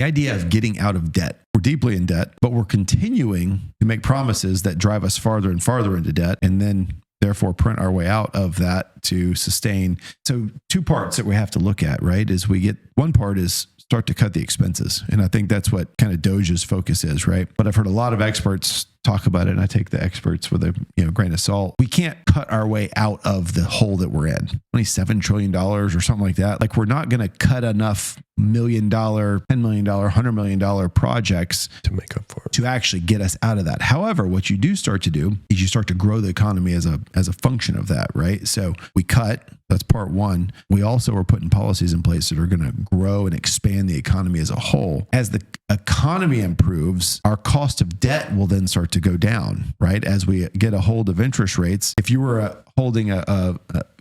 The idea of getting out of debt. We're deeply in debt, but we're continuing to make promises that drive us farther and farther into debt, and then therefore print our way out of that to sustain. So two parts that we have to look at, right? Is one part is start to cut the expenses. And I think that's what kind of Doge's focus is, right? But I've heard a lot of experts talk about it, and I take the experts with a grain of salt. We can't cut our way out of the hole that we're in. $27 trillion or something like that. Like, we're not going to cut enough $1 million, $10 million, $100 million projects to make up for it, to actually get us out of that. However, what you do start to do is you start to grow the economy as a function of that, right? So we cut. That's part one. We also are putting policies in place that are going to grow and expand the economy as a whole. As the economy improves, our cost of debt will then start to go down, right? As we get a hold of interest rates. If you were holding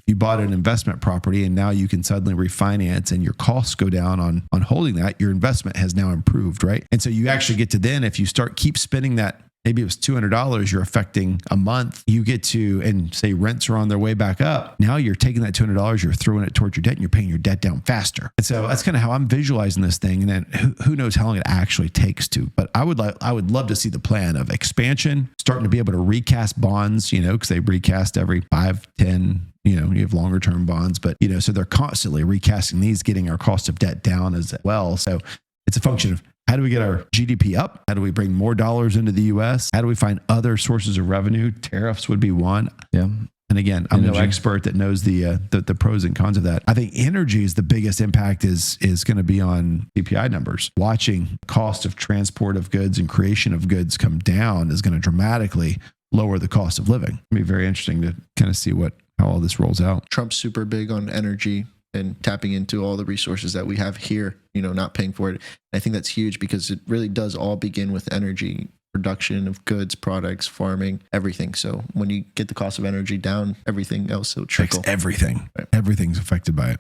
you bought an investment property and now you can suddenly refinance and your costs go down on holding that, your investment has now improved, right? And so you actually get to then, if you keep spending that, maybe it was $200 you're affecting a month, you get to, and say rents are on their way back up. Now you're taking that $200, you're throwing it towards your debt, and you're paying your debt down faster. And so that's kind of how I'm visualizing this thing. And then who knows how long it actually takes to, but I would love to see the plan of expansion, starting to be able to recast bonds, because they recast every 5, 10, you have longer term bonds, but so they're constantly recasting these, getting our cost of debt down as well. So it's a function of, how do we get our GDP up? How do we bring more dollars into the U.S.? How do we find other sources of revenue? Tariffs would be one. Yeah. And again, I'm no expert that knows the pros and cons of that. I think energy is the biggest impact is going to be on CPI numbers. Watching cost of transport of goods and creation of goods come down is going to dramatically lower the cost of living. It'll be very interesting to kind of see how all this rolls out. Trump's super big on energy and tapping into all the resources that we have here, not paying for it. I think that's huge because it really does all begin with energy, production of goods, products, farming, everything. So when you get the cost of energy down, everything else will trickle. Everything. Right. Everything's affected by it.